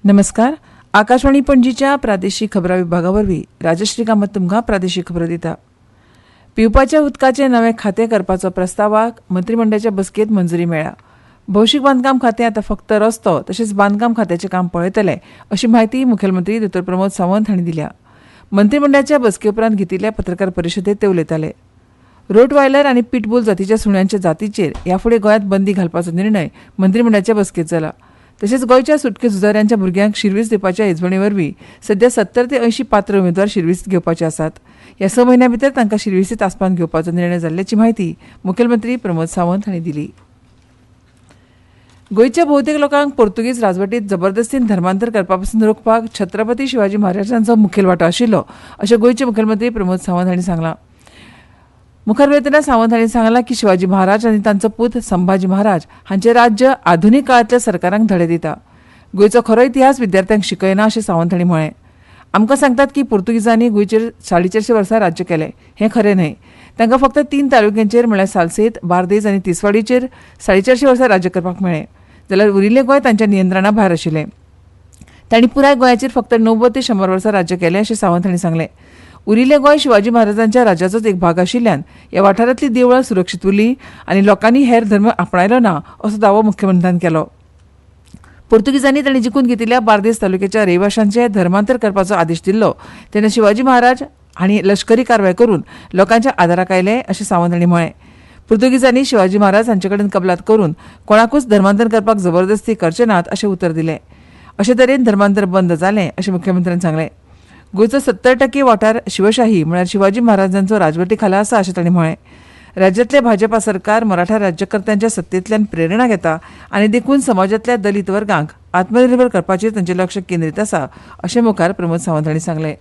नमस्कार. आकाशवाणी पणजीच्या प्रादेशीक खबरां विभागावरवीं राजश्री कामत तुमकां प्रादेशीक खबरो दिता. पिवपाच्या उदकाचे नवे खातें करपाचो प्रस्तावाक मंत्रिमंडळाच्या बसकेंत मंजुरी मेळ्ळ्या. भौशीक बांदकाम खातें आतां फक्त रस्तो तशेंच बांदकाम खात्याचें काम पळयतले अशी माहिती मुखेलमंत्री दोतोर प्रमोद सावंत हांणी दिल्या. मंत्रिमंडळाच्या बसके उपरांत घेतिल्ल्या पत्रकार परिशदेंत ते उलयताले. रोटवायलर आनी पिटबुल जातीच्या सुण्यांच्या जातीचेर ह्या फुडें गोंयांत बंदी घालपाचो निर्णय मंत्रिमंडळाच्या बसकेंत जाला. तशेंच गोंयच्या सुटके झुजाऱ्यांच्या भुरग्यांक शिरवीस दिवपाच्या येजवणे वरवीं सध्या 70 ते 80 पात्र उमेदवार शिरवीस घेवपाचे आसात. ह्या 6 म्हयन्यां भितर तांकां शिरविसीत आस्पावन घेवपाचो निर्णय जाल्ल्याची माहिती मुखेलमंत्री प्रमोद सावंत हांणी दिली. गोंयच्या भोवतेक लोकांक पोर्तुगीज राजवटीत जबरदस्तीन धर्मांतर करपा पासून रोखपाक छत्रपती शिवाजी महाराजांचो मुखेल वांटो आशिल्लो अशें गोंयचे मुखेलमंत्री प्रमोद सावंत हांणी सांगलां. मुखार वयतना सावंत हांणी सांगलां की शिवाजी महाराज आनी तांचो पूत संभाजी महाराज हांचें राज्य आधुनीक काळांतल्या सरकारांक धडे दिता. गोंयचो खरो इतिहास विद्यार्थ्यांक शिकयना अशें सावंत हांणी म्हळें. आमकां सांगतात की पुर्तुगीजांनी गोंयचेर 450 वर्सां राज्य केलें. हें खरें न्हय. तांकां फक्त 3 तालुक्यांचेर म्हळ्यार सालसेत, बार्देस आनी तिसवाडीचेर 450 वर्सां राज्य करपाक मेळ्ळें. जाल्यार उरिल्लें गोंय तांच्या नियंत्रणा भायर आशिल्लें. तांणी पुराय गोंयाचेर फक्त 90 ते 100 वर्सां राज्य केलें अशें सावंत हांणी सांगलें. उरिल्लें गोंय शिवाजी महाराजांच्या राज्याचोच एक भाग आशिल्ल्यान ह्या वाठारांतलीं देवळां सुरक्षीत उरलीं आनी लोकांनी हेर धर्म आपणायलो ना असो दावो मुख्यमंत्र्यान केलो. पुर्तुगीजांनी तांणी जिखून घेतिल्ल्या बार्देस तालुक्याच्या रहिवाशांचे धर्मांतर करपाचो आदेश दिल्लो तेन्ना शिवाजी महाराज हांणी लश्करी कारवाय करून लोकांच्या आदाराक आयले अशें सावंत हांणी म्हळें. पुर्तुगीजांनी शिवाजी महाराज हांचे कडेन कबलात करून कोणाकूच धर्मांतर करपाक जबरदस्ती करचे नात अशें उतर दिलें. अशे तरेन धर्मांतर बंद जालें अशें मुख्यमंत्र्यान सांगलें. गोंयचो 70% वाठार शिवशाही म्हळ्यार शिवाजी महाराजांचो राजवटी खाला आसा अशें तांणी म्हळें. राज्यांतलें भाजपा सरकार मराठा राज्यकर्त्यांच्या सत्तेंतल्यान प्रेरणा घेता आनी देखून समाजांतल्या दलीत वर्गांक आत्मनिर्भर करपाचेर तांचें लक्ष केंद्रीत आसा अशें मुखार प्रमोद सावंत हांणी सांगलें.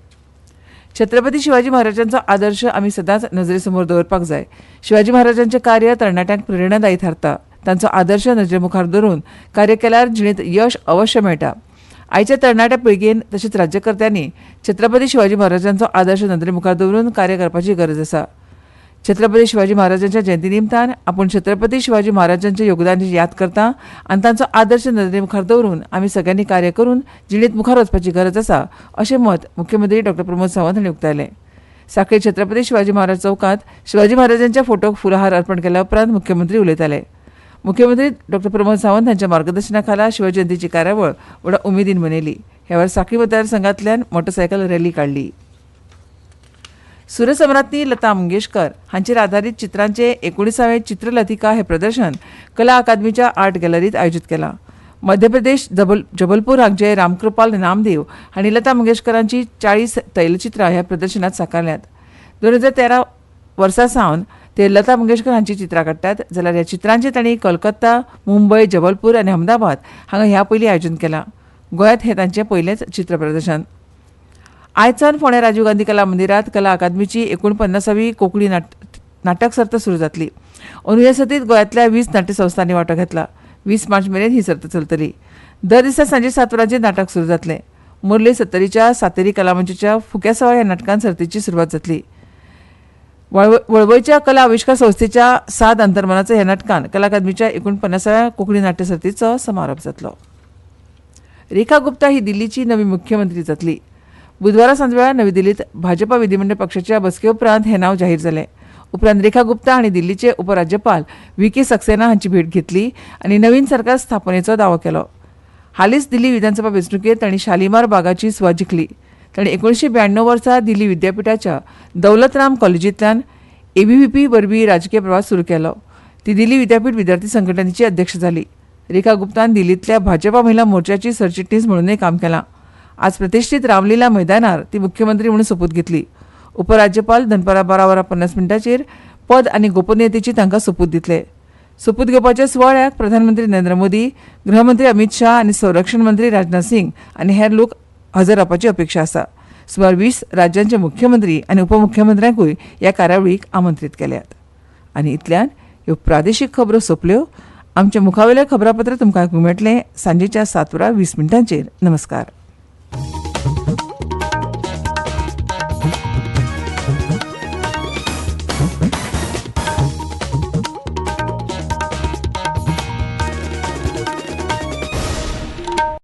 छत्रपती शिवाजी महाराजांचो आदर्श आमी सदांच नजरे समोर दवरपाक जाय. शिवाजी महाराजांचें कार्य तरणाट्यांक प्रेरणादायी थारता. तांचो आदर्श नजरे मुखार दवरून कार्य केल्यार जिणेंत यश अवश्य मेळटा. आयच्या तरणाट्या पिळगेन तशेंच राज्यकर्त्यांनी छत्रपती शिवाजी महाराजांचो आदर्श नदरे मुखार दवरून कार्य करपाची गरज आसा. छत्रपती शिवाजी महाराजांच्या जयंती निमतान आपूण छत्रपती शिवाजी महाराजांच्या योगदानाची याद करता आनी तांचो आदर्श नदरे मुखार दवरून आमी सगळ्यांनी कार्य करून जिणेंत मुखार वचपाची गरज आसा अशें मत मुख्यमंत्री डॉ प्रमोद सावंत हांणी उक्तायलें. सांखळी छत्रपती शिवाजी महाराज चौकांत शिवाजी महाराजांच्या फोटोक फुलहार अर्पण केल्या उपरांत मुख्यमंत्री उलयताले. मुख्यमंत्री डॉ प्रमोद सावंत हांच्या मार्गदर्शना खाला शिवजयंतीची कार्यावळ व्हडा उमेदीन मनयली. ह्या वेळार सांखळी मतदारसंघांतल्यान मोटरसायकल रॅली काडली. सुरसम्राज्ञी लता मंगेशकर हांचेर आदारीत चित्रांचे 19वें चित्रलतिका हे प्रदर्शन कला अकादमीच्या आर्ट गॅलरींत आयोजीत केलां. मध्य प्रदेश जबलपूर हांगचे रामकृपाल नामदेव हांणी लता मंगेशकरांची 40 तैलचित्रां ह्या प्रदर्शनांत साकारल्यात. 2013 वर्सा सावन ते लता मंगेशकर हांची चित्रां काडटात. जाल्यार ह्या चित्रांचे तांणी कोलकाता, मुंबय, जबलपूर आनी अहमदाबाद हांगा ह्या पयलीं आयोजन केलां. गोंयांत हें तांचें पयलेंच चित्र प्रदर्शन. आयजसावन फोंड्या राजीव गांधी कला मंदिरांत कला अकादमीची 49वी कोंकणी नाटक सर्त सुरू जातली. अंदूं ह्या सर्तींत गोंयांतल्या 20 नाट्य संस्थांनी वांटो घेतला. 20 मार्च मेरेन ही सर्त चलतली. दर दिसा सांजे 7 वरांचेर नाटक सुरू जातलें. मुरली सत्तरीच्या सातेरी कलामंचच्या फुक्या सवा ह्या नाटकान सर्तीची सुरवात जातली. वळवयच्या कला आविष्कार संस्थेच्या 7 अंतर्मनाचो ह्या नाटकान कला अकादमीच्या 49व्या कोंकणी नाट्य सर्तीचो समारोप जातलो. रेखा गुप्ता ही दिल्लीची नवी मुख्यमंत्री जातली. बुधवारा सांजवेळा नवी दिल्लीत भाजपा विधीमंडळ पक्षाच्या बसके उपरांत हें नांव जाहीर जालें. उपरांत रेखा गुप्ता हांणी दिल्लीचे उपराज्यपाल व्ही.के. सक्सेना हांची भेट घेतली आनी नवीन सरकार स्थापनेचो दावो केलो. हालींच दिल्ली विधानसभा वेंचणुकेंत तांणी शालिमार बागाची सुवात जिखली. तांणी 1992 वर्सा दिल्ली विद्यापीठाच्या दौलतराम कॉलेजींतल्यान ABVP वरवीं राजकीय प्रवास सुरू केलो. ती दिल्ली विद्यापीठ विद्यार्थी संघटनेची अध्यक्ष जाली. रेखा गुप्तान दिल्लींतल्या भाजपा महिला मोर्चाची सरचिटणीस म्हणूनय काम केलां. आज प्रतिश्ठीत रामलीला मैदानार ती मुख्यमंत्री म्हणून सोपूत घेतली. उपराज्यपाल दनपारां 12:50 पद आनी गोपनीयतेची तांकां सोपूत दितले. सोपूत घेवपाच्या सुवाळ्याक प्रधानमंत्री नरेंद्र मोदी, गृहमंत्री अमित शाह आनी संरक्षण मंत्री राजनाथ सिंग आनी हेर लोक हजर रावपाची अपेक्षा आसा. सुमार 20 राज्यांचे मुख्यमंत्री आनी उपमुख्यमंत्र्यांकूय ह्या कार्यावळीक आमंत्रीत केल्यात. आनी इतल्यान ह्यो प्रादेशीक खबरो सोंपल्यो. आमचे मुखावेलें खबरापत्र तुमकां आयकूंक मेळटलें सांजेच्या 7:20 नमस्कार.